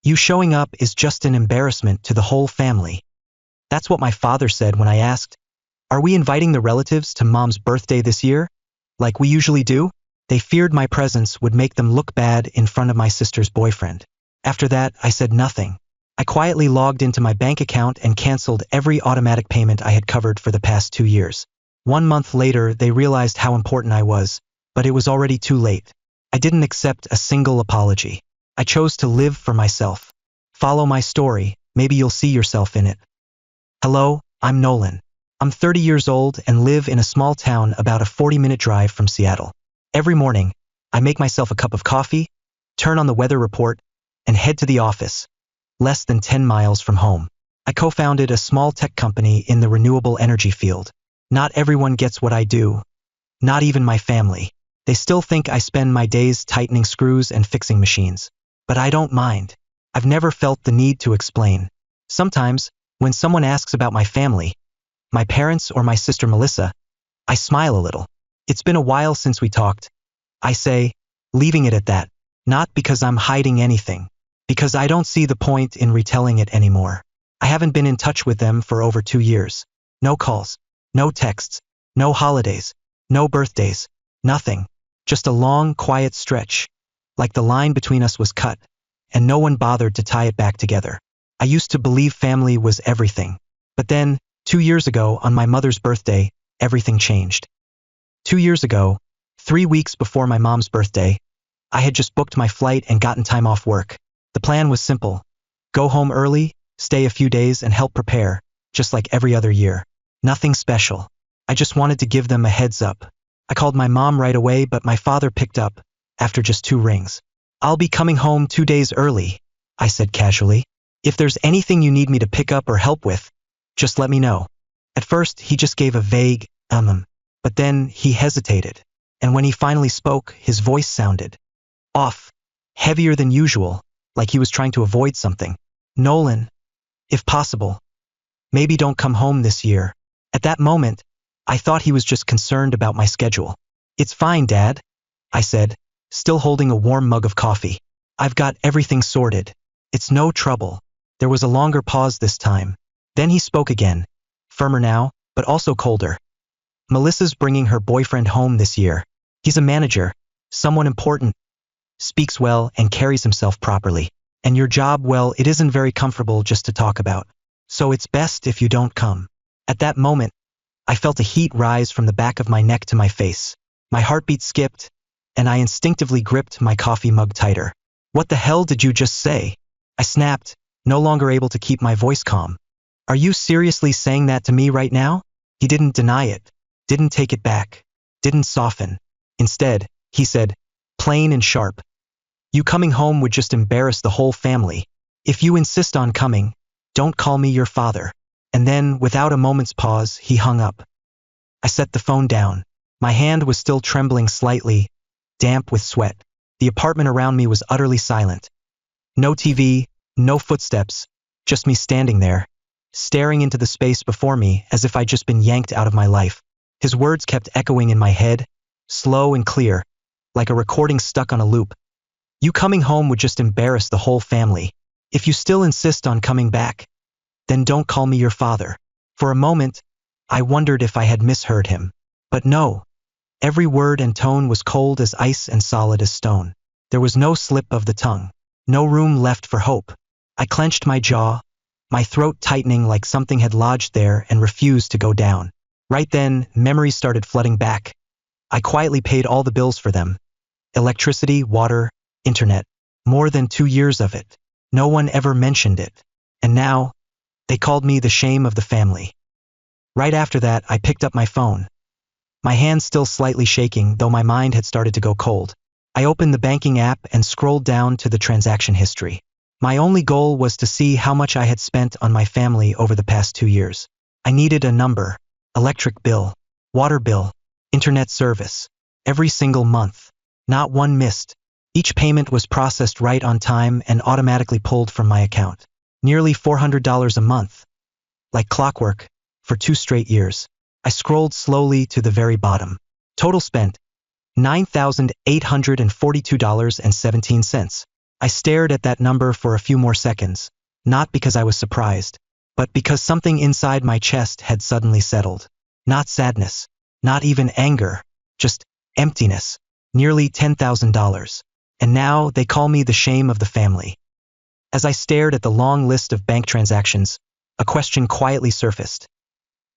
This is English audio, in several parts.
You showing up is just an embarrassment to the whole family. That's what my father said when I asked, are we inviting the relatives to Mom's birthday this year? Like we usually do? They feared my presence would make them look bad in front of my sister's boyfriend. After that, I said nothing. I quietly logged into my bank account and canceled every automatic payment I had covered for the past 2 years. 1 month later, they realized how important I was, but it was already too late. I didn't accept a single apology. I chose to live for myself. Follow my story, maybe you'll see yourself in it. Hello, I'm Nolan. I'm 30 years old and live in a small town about a 40-minute drive from Seattle. Every morning, I make myself a cup of coffee, turn on the weather report, and head to the office, less than 10 miles from home. I co-founded a small tech company in the renewable energy field. Not everyone gets what I do, not even my family. They still think I spend my days tightening screws and fixing machines. But I don't mind. I've never felt the need to explain. Sometimes, when someone asks about my family, my parents or my sister Melissa, I smile a little. It's been a while since we talked. I say, leaving it at that, not because I'm hiding anything, because I don't see the point in retelling it anymore. I haven't been in touch with them for over 2 years. No calls, no texts, no holidays, no birthdays, nothing. Just a long, quiet stretch, like the line between us was cut, and no one bothered to tie it back together. I used to believe family was everything. But then, 2 years ago, on my mother's birthday, everything changed. 2 years ago, 3 weeks before my mom's birthday, I had just booked my flight and gotten time off work. The plan was simple. Go home early, stay a few days and help prepare, just like every other year. Nothing special. I just wanted to give them a heads up. I called my mom right away, but my father picked up, after just 2 rings. I'll be coming home 2 days early, I said casually. If there's anything you need me to pick up or help with, just let me know. At first, he just gave a vague, but then he hesitated. And when he finally spoke, his voice sounded off, heavier than usual, like he was trying to avoid something. Nolan, if possible, maybe don't come home this year. At that moment, I thought he was just concerned about my schedule. It's fine, Dad, I said, still holding a warm mug of coffee. I've got everything sorted. It's no trouble. There was a longer pause this time. Then he spoke again, firmer now, but also colder. Melissa's bringing her boyfriend home this year. He's a manager, someone important, speaks well and carries himself properly. And your job, well, it isn't very comfortable just to talk about. So it's best if you don't come. At that moment, I felt a heat rise from the back of my neck to my face. My heartbeat skipped, and I instinctively gripped my coffee mug tighter. What the hell did you just say? I snapped, no longer able to keep my voice calm. Are you seriously saying that to me right now? He didn't deny it, didn't take it back, didn't soften. Instead, he said, plain and sharp, you coming home would just embarrass the whole family. If you insist on coming, don't call me your father. And then, without a moment's pause, he hung up. I set the phone down. My hand was still trembling slightly, damp with sweat. The apartment around me was utterly silent. No TV, no footsteps, just me standing there, staring into the space before me as if I'd just been yanked out of my life. His words kept echoing in my head, slow and clear, like a recording stuck on a loop. You coming home would just embarrass the whole family. If you still insist on coming back, then don't call me your father. For a moment, I wondered if I had misheard him. But no. Every word and tone was cold as ice and solid as stone. There was no slip of the tongue. No room left for hope. I clenched my jaw, my throat tightening like something had lodged there and refused to go down. Right then, memories started flooding back. I quietly paid all the bills for them. Electricity, water, internet. More than 2 years of it. No one ever mentioned it. And now, they called me the shame of the family. Right after that, I picked up my phone. My hand still slightly shaking, though my mind had started to go cold. I opened the banking app and scrolled down to the transaction history. My only goal was to see how much I had spent on my family over the past 2 years. I needed a number, electric bill, water bill, internet service, every single month. Not one missed. Each payment was processed right on time and automatically pulled from my account. Nearly $400 a month. Like clockwork, for 2 straight years. I scrolled slowly to the very bottom. Total spent, $9,842.17. I stared at that number for a few more seconds, not because I was surprised, but because something inside my chest had suddenly settled. Not sadness, not even anger, just emptiness. Nearly $10,000. And now they call me the shame of the family. As I stared at the long list of bank transactions, a question quietly surfaced.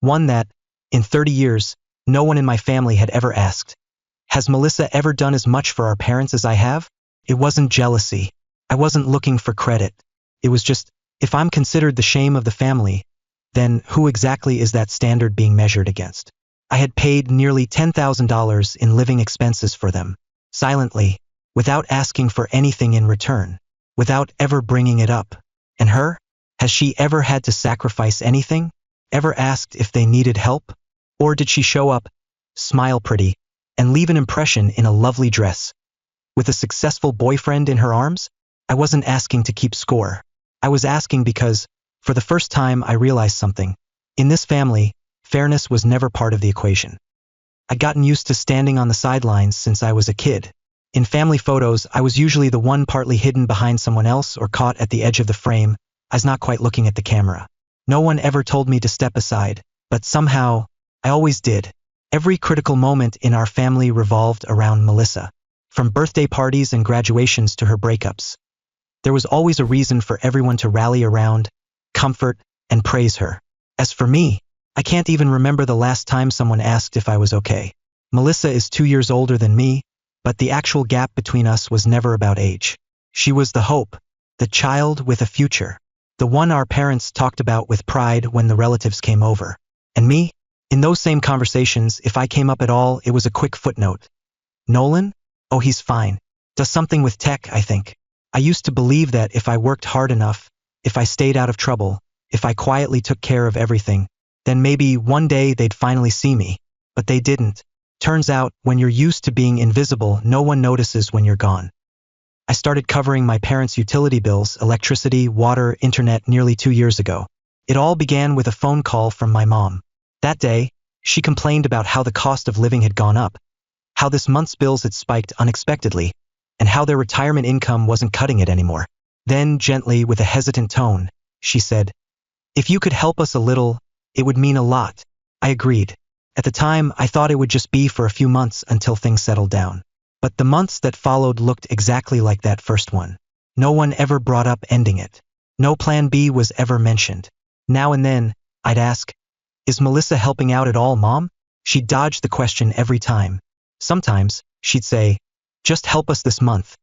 One that, in 30 years, no one in my family had ever asked. Has Melissa ever done as much for our parents as I have? It wasn't jealousy. I wasn't looking for credit. It was just, if I'm considered the shame of the family, then who exactly is that standard being measured against? I had paid nearly $10,000 in living expenses for them, silently, without asking for anything in return, without ever bringing it up. And her? Has she ever had to sacrifice anything? Ever asked if they needed help? Or did she show up, smile pretty, and leave an impression in a lovely dress? With a successful boyfriend in her arms? I wasn't asking to keep score. I was asking because, for the first time, I realized something. In this family, fairness was never part of the equation. I'd gotten used to standing on the sidelines since I was a kid. In family photos, I was usually the one partly hidden behind someone else or caught at the edge of the frame, as not quite looking at the camera. No one ever told me to step aside, but somehow, I always did. Every critical moment in our family revolved around Melissa, from birthday parties and graduations to her breakups. There was always a reason for everyone to rally around, comfort, and praise her. As for me, I can't even remember the last time someone asked if I was okay. Melissa is 2 years older than me, but the actual gap between us was never about age. She was the hope, the child with a future, the one our parents talked about with pride when the relatives came over. And me? In those same conversations, if I came up at all, it was a quick footnote. Nolan? Oh, he's fine. Does something with tech, I think. I used to believe that if I worked hard enough, if I stayed out of trouble, if I quietly took care of everything, then maybe one day they'd finally see me. But they didn't. Turns out, when you're used to being invisible, no one notices when you're gone. I started covering my parents' utility bills, electricity, water, internet nearly 2 years ago. It all began with a phone call from my mom. That day, she complained about how the cost of living had gone up, how this month's bills had spiked unexpectedly, and how their retirement income wasn't cutting it anymore. Then, gently, with a hesitant tone, she said, "If you could help us a little, it would mean a lot." I agreed. At the time, I thought it would just be for a few months until things settled down. But the months that followed looked exactly like that first one. No one ever brought up ending it. No plan B was ever mentioned. Now and then, I'd ask, "Is Melissa helping out at all, Mom?" She'd dodge the question every time. Sometimes, she'd say, "Just help us this month.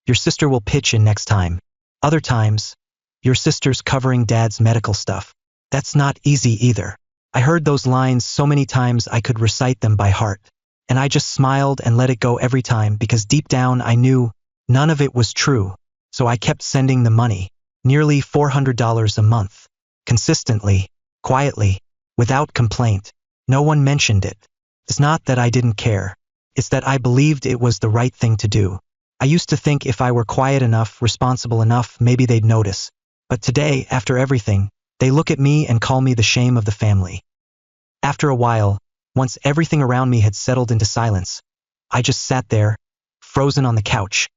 Your sister will pitch in next time." Other times, "Your sister's covering Dad's medical stuff." That's not easy either. I heard those lines so many times I could recite them by heart. And I just smiled and let it go every time because deep down I knew none of it was true. So I kept sending the money, nearly $400 a month, consistently, quietly, without complaint. No one mentioned it. It's not that I didn't care. It's that I believed it was the right thing to do. I used to think if I were quiet enough, responsible enough, maybe they'd notice. But today, after everything, they look at me and call me the shame of the family. After a while, once everything around me had settled into silence, I just sat there, frozen on the couch.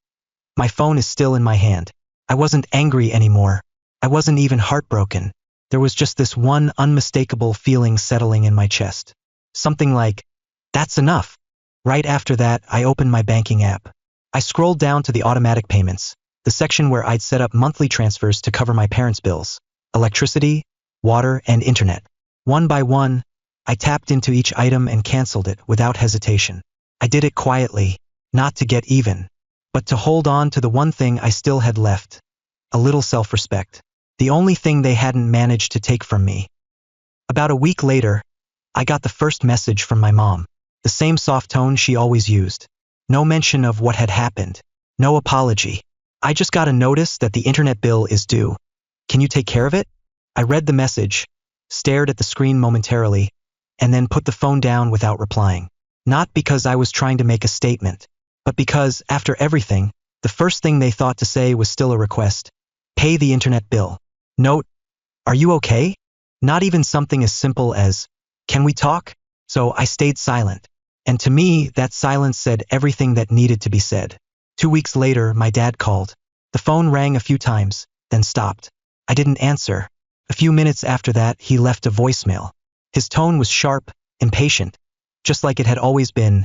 My phone is still in my hand. I wasn't angry anymore. I wasn't even heartbroken. There was just this one unmistakable feeling settling in my chest. Something like, that's enough. Right after that, I opened my banking app. I scrolled down to the automatic payments, the section where I'd set up monthly transfers to cover my parents' bills, electricity, water, and internet. One by one, I tapped into each item and canceled it without hesitation. I did it quietly, not to get even, but to hold on to the one thing I still had left, a little self-respect, the only thing they hadn't managed to take from me. About a week later, I got the first message from my mom, the same soft tone she always used. No mention of what had happened, no apology. I just got a notice that the internet bill is due. Can you take care of it? I read the message, stared at the screen momentarily, and then put the phone down without replying. Not because I was trying to make a statement, but because, after everything, the first thing they thought to say was still a request. Pay the internet bill. Note, are you okay? Not even something as simple as, can we talk? So I stayed silent. And to me, that silence said everything that needed to be said. 2 weeks later, my dad called. The phone rang a few times, then stopped. I didn't answer. A few minutes after that, he left a voicemail. His tone was sharp, impatient, just like it had always been.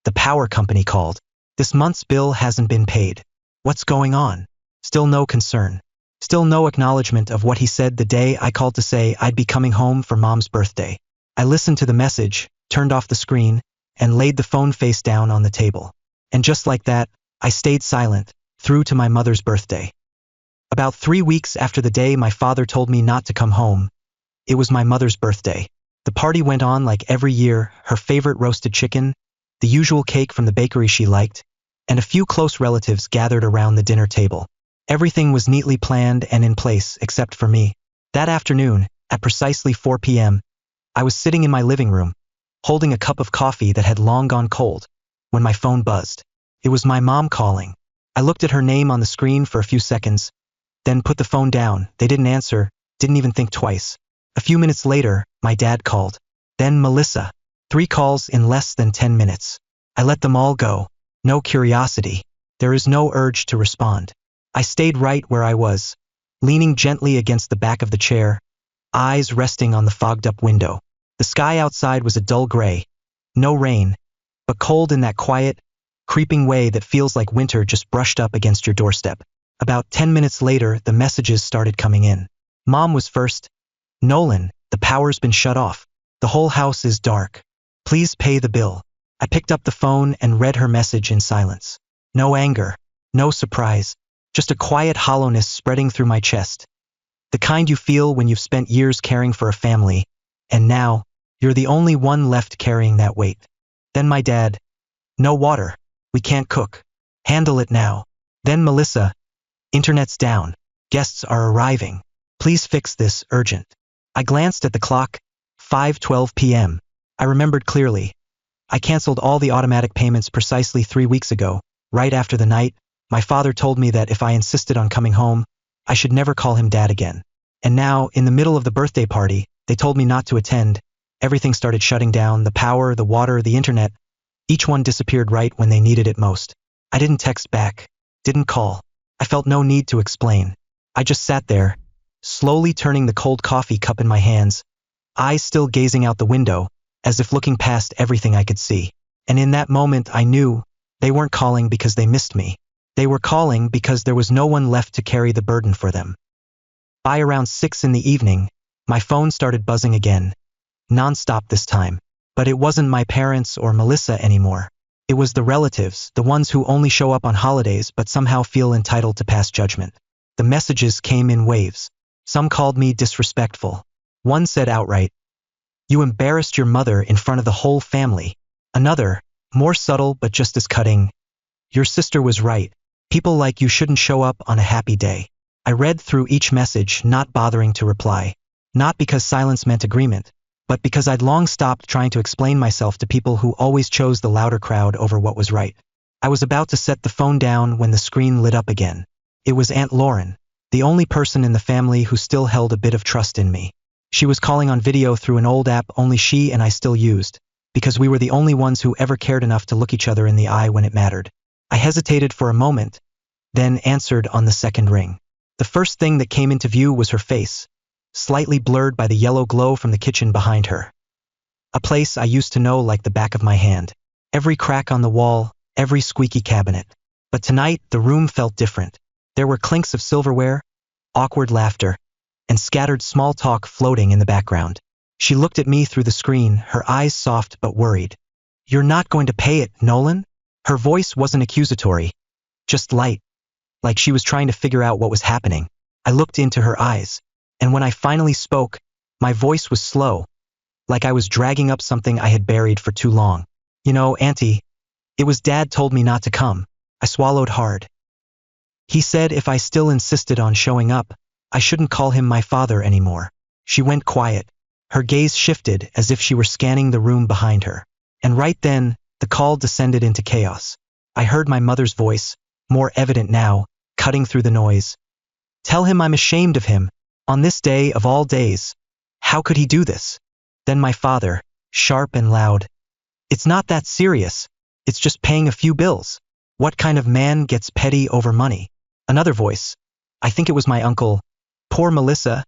The power company called. This month's bill hasn't been paid. What's going on? Still no concern. Still no acknowledgement of what he said the day I called to say I'd be coming home for Mom's birthday. I listened to the message, turned off the screen, and laid the phone face down on the table. And just like that, I stayed silent, through to my mother's birthday. About 3 weeks after the day my father told me not to come home, it was my mother's birthday. The party went on like every year, her favorite roasted chicken, the usual cake from the bakery she liked, and a few close relatives gathered around the dinner table. Everything was neatly planned and in place except for me. That afternoon, at precisely 4 p.m., I was sitting in my living room, holding a cup of coffee that had long gone cold, when my phone buzzed. It was my mom calling. I looked at her name on the screen for a few seconds, then put the phone down. They didn't answer, didn't even think twice. A few minutes later, my dad called. Then Melissa. 3 calls in less than 10 minutes. I let them all go. No curiosity. There is no urge to respond. I stayed right where I was, leaning gently against the back of the chair, eyes resting on the fogged-up window. The sky outside was a dull gray. No rain, but cold in that quiet, creeping way that feels like winter just brushed up against your doorstep. About 10 minutes later, the messages started coming in. Mom was first. Nolan, the power's been shut off. The whole house is dark. Please pay the bill. I picked up the phone and read her message in silence. No anger, no surprise, just a quiet hollowness spreading through my chest. The kind you feel when you've spent years caring for a family, and now, you're the only one left carrying that weight. Then my dad. No water. We can't cook. Handle it now. Then Melissa. Internet's down. Guests are arriving. Please fix this, urgent. I glanced at the clock. 5:12 p.m. I remembered clearly. I canceled all the automatic payments precisely 3 weeks ago, right after the night. My father told me that if I insisted on coming home, I should never call him Dad again. And now, in the middle of the birthday party, they told me not to attend. Everything started shutting down, the power, the water, the internet. Each one disappeared right when they needed it most. I didn't text back, didn't call. I felt no need to explain. I just sat there, slowly turning the cold coffee cup in my hands, eyes still gazing out the window, as if looking past everything I could see. And in that moment I knew they weren't calling because they missed me. They were calling because there was no one left to carry the burden for them. By around 6 in the evening, my phone started buzzing again, non-stop this time. But it wasn't my parents or Melissa anymore. It was the relatives, the ones who only show up on holidays but somehow feel entitled to pass judgment. The messages came in waves. Some called me disrespectful. One said outright, "You embarrassed your mother in front of the whole family." Another, more subtle but just as cutting, "Your sister was right. People like you shouldn't show up on a happy day." I read through each message, not bothering to reply. Not because silence meant agreement, but because I'd long stopped trying to explain myself to people who always chose the louder crowd over what was right. I was about to set the phone down when the screen lit up again. It was Aunt Lauren, the only person in the family who still held a bit of trust in me. She was calling on video through an old app only she and I still used, because we were the only ones who ever cared enough to look each other in the eye when it mattered. I hesitated for a moment, then answered on the second ring. The first thing that came into view was her face, slightly blurred by the yellow glow from the kitchen behind her. A place I used to know like the back of my hand. Every crack on the wall, every squeaky cabinet. But tonight, the room felt different. There were clinks of silverware, awkward laughter, and scattered small talk floating in the background. She looked at me through the screen, her eyes soft but worried. "You're not going to pay it, Nolan?" Her voice wasn't accusatory, just light, like she was trying to figure out what was happening. I looked into her eyes, and when I finally spoke, my voice was slow, like I was dragging up something I had buried for too long. "You know, Auntie, it was Dad told me not to come." I swallowed hard. "He said if I still insisted on showing up, I shouldn't call him my father anymore." She went quiet. Her gaze shifted as if she were scanning the room behind her. And right then, the call descended into chaos. I heard my mother's voice, more evident now, cutting through the noise. "Tell him I'm ashamed of him. On this day of all days. How could he do this?" Then my father, sharp and loud. "It's not that serious. It's just paying a few bills. What kind of man gets petty over money?" Another voice. I think it was my uncle. Poor Melissa,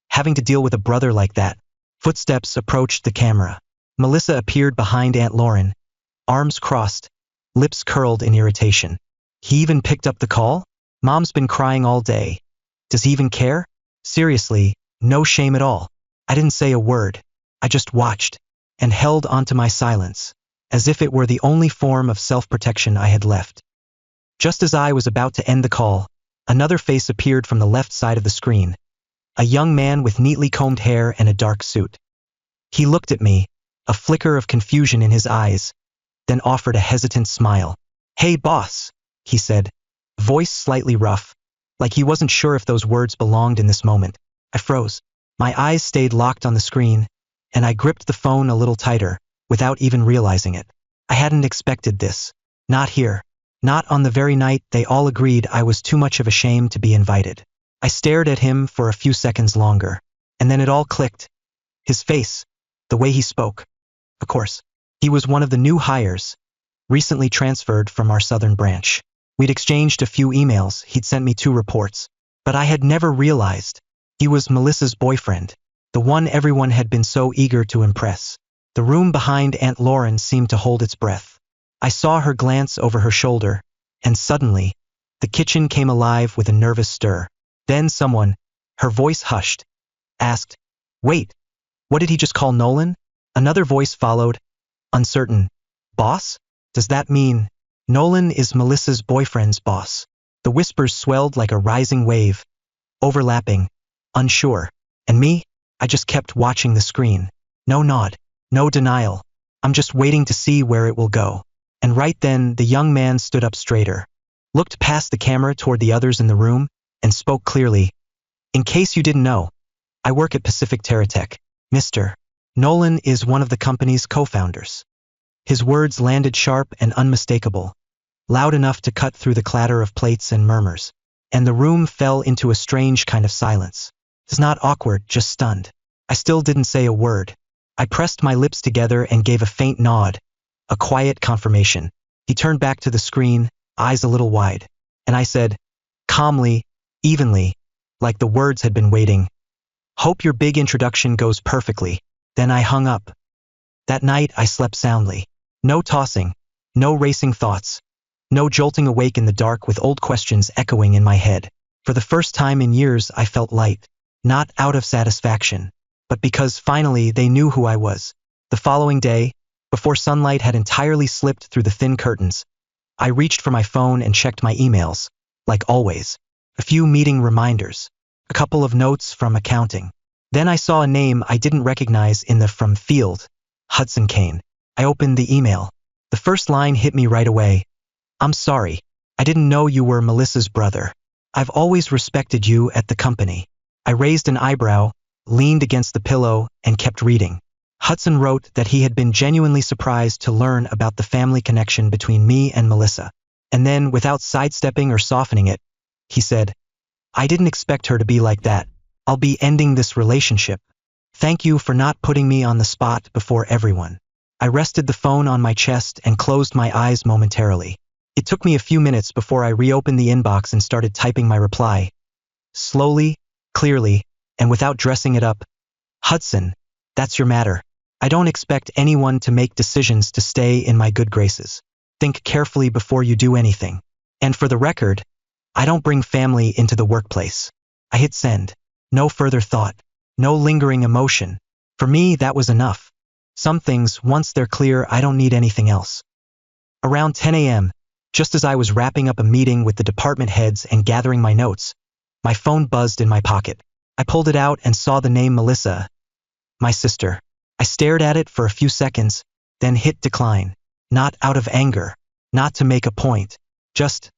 having to deal with a brother like that. Footsteps approached the camera. Melissa appeared behind Aunt Lauren, arms crossed, lips curled in irritation. He even picked up the call? Mom's been crying all day. Does he even care? Seriously, no shame at all. I didn't say a word. I just watched and held onto my silence, as if it were the only form of self-protection I had left. Just as I was about to end the call, another face appeared from the left side of the screen. A young man with neatly combed hair and a dark suit. He looked at me, a flicker of confusion in his eyes, then offered a hesitant smile. "Hey, boss," he said, voice slightly rough, like he wasn't sure if those words belonged in this moment. I froze. My eyes stayed locked on the screen, and I gripped the phone a little tighter, without even realizing it. I hadn't expected this. Not here. Not on the very night they all agreed I was too much of a shame to be invited. I stared at him for a few seconds longer, and then it all clicked. His face, the way he spoke. Of course, he was one of the new hires, recently transferred from our southern branch. We'd exchanged a few emails, he'd sent me 2 reports, but I had never realized he was Melissa's boyfriend, the one everyone had been so eager to impress. The room behind Aunt Lauren seemed to hold its breath. I saw her glance over her shoulder, and suddenly, the kitchen came alive with a nervous stir. Then someone, her voice hushed, asked, "Wait, what did he just call Nolan?" Another voice followed, uncertain. "Boss? Does that mean Nolan is Melissa's boyfriend's boss?" The whispers swelled like a rising wave, overlapping, unsure. And me? I just kept watching the screen. No nod, no denial. I'm just waiting to see where it will go. And right then, the young man stood up straighter, looked past the camera toward the others in the room, and spoke clearly. "In case you didn't know, I work at Pacific Terratech. Mr. Nolan is one of the company's co-founders." His words landed sharp and unmistakable, loud enough to cut through the clatter of plates and murmurs, and the room fell into a strange kind of silence. It's not awkward, just stunned. I still didn't say a word. I pressed my lips together and gave a faint nod, a quiet confirmation. He turned back to the screen, eyes a little wide, and I said, calmly, evenly, like the words had been waiting, "Hope your big introduction goes perfectly." Then I hung up. That night I slept soundly. No tossing, no racing thoughts, no jolting awake in the dark with old questions echoing in my head. For the first time in years I felt light, not out of satisfaction, but because finally they knew who I was. The following day, before sunlight had entirely slipped through the thin curtains, I reached for my phone and checked my emails, like always. A few meeting reminders, a couple of notes from accounting. Then I saw a name I didn't recognize in the from field, Hudson Kane. I opened the email. The first line hit me right away. "I'm sorry. I didn't know you were Melissa's brother. I've always respected you at the company." I raised an eyebrow, leaned against the pillow, and kept reading. Hudson wrote that he had been genuinely surprised to learn about the family connection between me and Melissa. And then, without sidestepping or softening it, he said, "I didn't expect her to be like that. I'll be ending this relationship. Thank you for not putting me on the spot before everyone." I rested the phone on my chest and closed my eyes momentarily. It took me a few minutes before I reopened the inbox and started typing my reply. Slowly, clearly, and without dressing it up. "Hudson, that's your matter. I don't expect anyone to make decisions to stay in my good graces. Think carefully before you do anything. And for the record, I don't bring family into the workplace." I hit send. No further thought. No lingering emotion. For me, that was enough. Some things, once they're clear, I don't need anything else. Around 10 a.m., just as I was wrapping up a meeting with the department heads and gathering my notes, my phone buzzed in my pocket. I pulled it out and saw the name Melissa, my sister. I stared at it for a few seconds, then hit decline. Not out of anger, not to make a point, just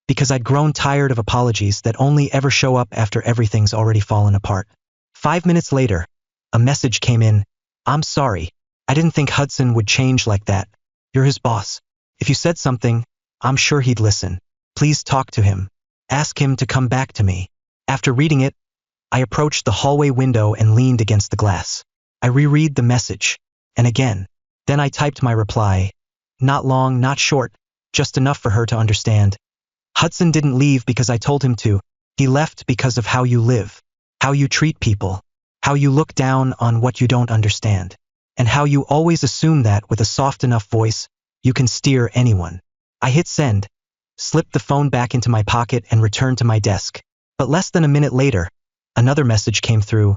because I'd grown tired of apologies that only ever show up after everything's already fallen apart. 5 minutes later, a message came in. "I'm sorry. I didn't think Hudson would change like that. You're his boss. If you said something, I'm sure he'd listen. Please talk to him. Ask him to come back to me." After reading it, I approached the hallway window and leaned against the glass. I reread the message, and again. Then I typed my reply. Not long, not short, just enough for her to understand. Hudson didn't leave because I told him to. He left because of how you live, how you treat people, how you look down on what you don't understand, and how you always assume that with a soft enough voice, you can steer anyone. I hit send, slipped the phone back into my pocket and returned to my desk. But less than a minute later, another message came through.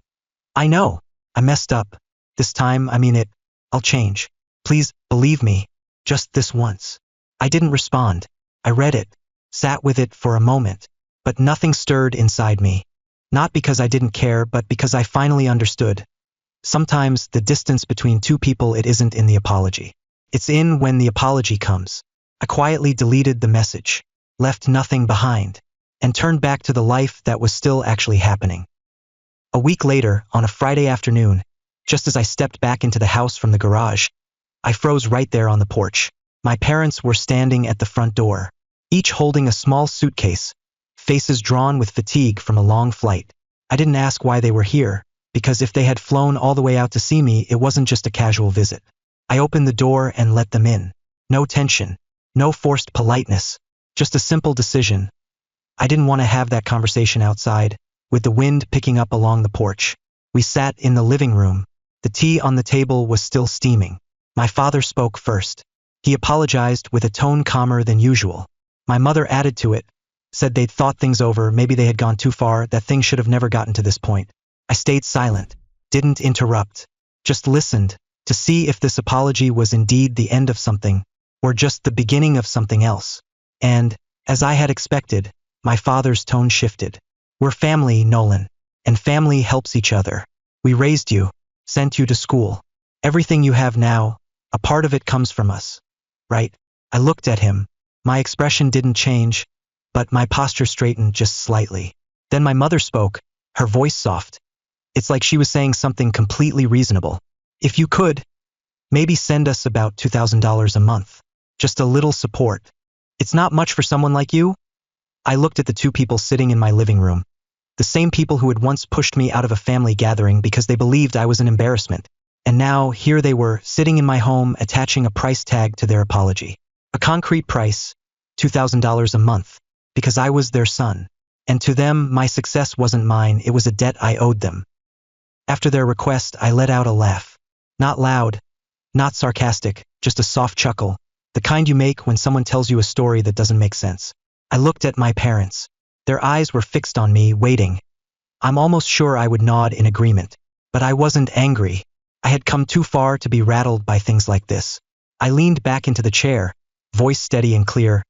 I know, I messed up. This time, I mean it. I'll change. Please, believe me. Just this once. I didn't respond. I read it, sat with it for a moment, but nothing stirred inside me. Not because I didn't care, but because I finally understood. Sometimes the distance between two people, it isn't in the apology. It's in when the apology comes. I quietly deleted the message, left nothing behind, and turned back to the life that was still actually happening. A week later, on a Friday afternoon, just as I stepped back into the house from the garage, I froze right there on the porch. My parents were standing at the front door, each holding a small suitcase, faces drawn with fatigue from a long flight. I didn't ask why they were here, because if they had flown all the way out to see me, it wasn't just a casual visit. I opened the door and let them in. No tension, no forced politeness, just a simple decision. I didn't want to have that conversation outside, with the wind picking up along the porch. We sat in the living room. The tea on the table was still steaming. My father spoke first. He apologized with a tone calmer than usual. My mother added to it, said they'd thought things over, maybe they had gone too far, that things should have never gotten to this point. I stayed silent, didn't interrupt, just listened to see if this apology was indeed the end of something, or just the beginning of something else. And, as I had expected, my father's tone shifted. We're family, Nolan, and family helps each other. We raised you, sent you to school. Everything you have now, a part of it comes from us. Right? I looked at him. My expression didn't change, but my posture straightened just slightly. Then my mother spoke, her voice soft. It's like she was saying something completely reasonable. If you could, maybe send us about $2,000 a month. Just a little support. It's not much for someone like you. I looked at the two people sitting in my living room. The same people who had once pushed me out of a family gathering because they believed I was an embarrassment. And now, here they were, sitting in my home, attaching a price tag to their apology. A concrete price, $2,000 a month, because I was their son. And to them, my success wasn't mine, it was a debt I owed them. After their request, I let out a laugh. Not loud, not sarcastic, just a soft chuckle, the kind you make when someone tells you a story that doesn't make sense. I looked at my parents. Their eyes were fixed on me, waiting. I'm almost sure I would nod in agreement. But I wasn't angry. I had come too far to be rattled by things like this. I leaned back into the chair, voice steady and clear.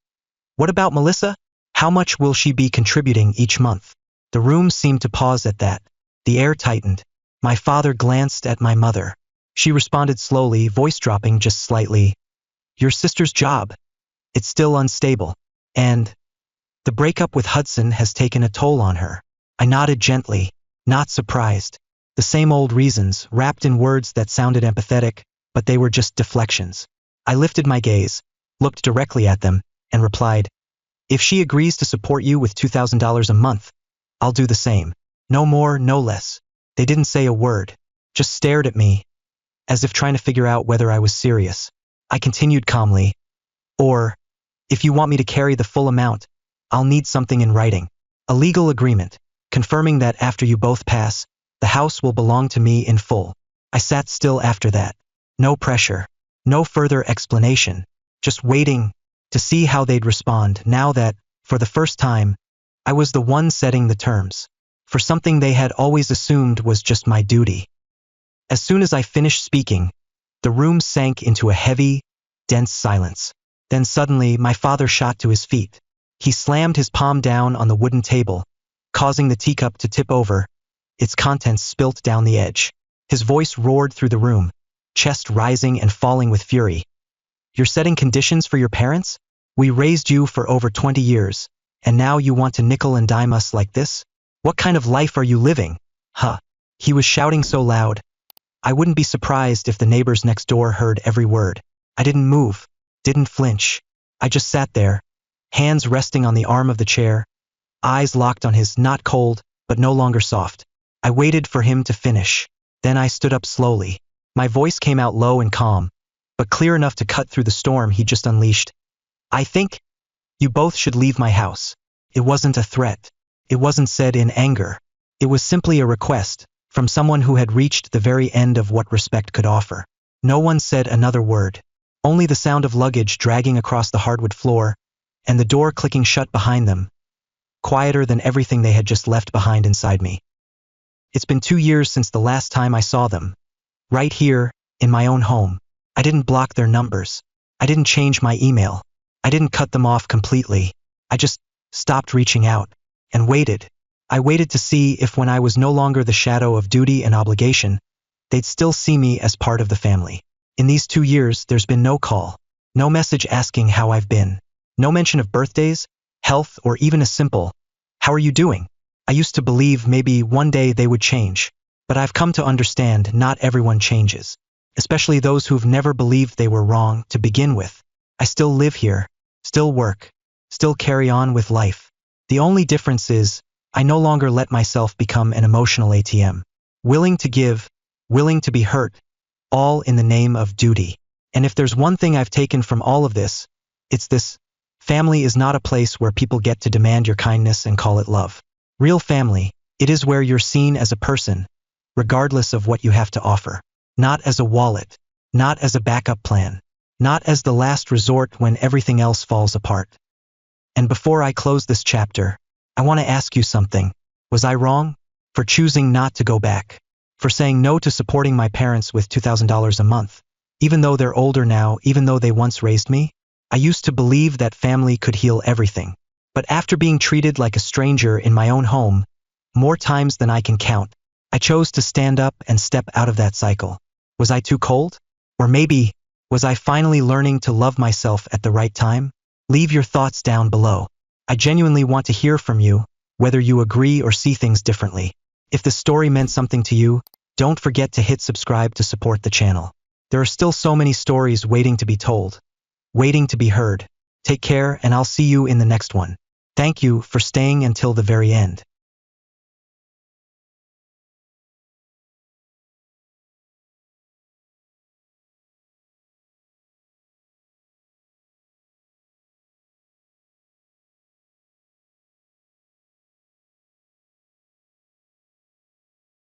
What about Melissa? How much will she be contributing each month? The room seemed to pause at that. The air tightened. My father glanced at my mother. She responded slowly, voice dropping just slightly. Your sister's job. It's still unstable. And the breakup with Hudson has taken a toll on her. I nodded gently, not surprised. The same old reasons, wrapped in words that sounded empathetic, but they were just deflections. I lifted my gaze, looked directly at them, and replied, if she agrees to support you with $2,000 a month, I'll do the same. No more, no less. They didn't say a word, just stared at me, as if trying to figure out whether I was serious. I continued calmly, or, if you want me to carry the full amount, I'll need something in writing. A legal agreement, confirming that after you both pass, the house will belong to me in full. I sat still after that. No pressure, no further explanation, just waiting to see how they'd respond now that, for the first time, I was the one setting the terms, for something they had always assumed was just my duty. As soon as I finished speaking, the room sank into a heavy, dense silence. Then suddenly my father shot to his feet. He slammed his palm down on the wooden table, causing the teacup to tip over, its contents spilt down the edge. His voice roared through the room, chest rising and falling with fury. You're setting conditions for your parents? We raised you for over 20 years, and now you want to nickel and dime us like this? What kind of life are you living? Huh. He was shouting so loud. I wouldn't be surprised if the neighbors next door heard every word. I didn't move, didn't flinch. I just sat there, hands resting on the arm of the chair, eyes locked on his, not cold, but no longer soft. I waited for him to finish. Then I stood up slowly. My voice came out low and calm, but clear enough to cut through the storm he just unleashed. I think You both should leave my house. It wasn't a threat. It wasn't said in anger. It was simply a request, from someone who had reached the very end of what respect could offer. No one said another word. Only the sound of luggage dragging across the hardwood floor, and the door clicking shut behind them, quieter than everything they had just left behind inside me. It's been 2 years since the last time I saw them. Right here, in my own home. I didn't block their numbers. I didn't change my email. I didn't cut them off completely. I just stopped reaching out and waited. I waited to see if when I was no longer the shadow of duty and obligation, they'd still see me as part of the family. In these 2 years, there's been no call, no message asking how I've been, no mention of birthdays, health, or even a simple, "How are you doing?" I used to believe maybe one day they would change, but I've come to understand not everyone changes, especially those who've never believed they were wrong to begin with. I still live here, still work, still carry on with life. The only difference is, I no longer let myself become an emotional ATM. Willing to give, willing to be hurt, all in the name of duty. And if there's one thing I've taken from all of this, it's this: family is not a place where people get to demand your kindness and call it love. Real family, it is where you're seen as a person, regardless of what you have to offer. Not as a wallet, not as a backup plan, not as the last resort when everything else falls apart. And before I close this chapter, I want to ask you something. Was I wrong? For choosing not to go back? For saying no to supporting my parents with $2,000 a month? Even though they're older now, even though they once raised me? I used to believe that family could heal everything. But after being treated like a stranger in my own home, more times than I can count, I chose to stand up and step out of that cycle. Was I too cold? Or maybe, was I finally learning to love myself at the right time? Leave your thoughts down below. I genuinely want to hear from you, whether you agree or see things differently. If the story meant something to you, don't forget to hit subscribe to support the channel. There are still so many stories waiting to be told, waiting to be heard. Take care, and I'll see you in the next one. Thank you for staying until the very end.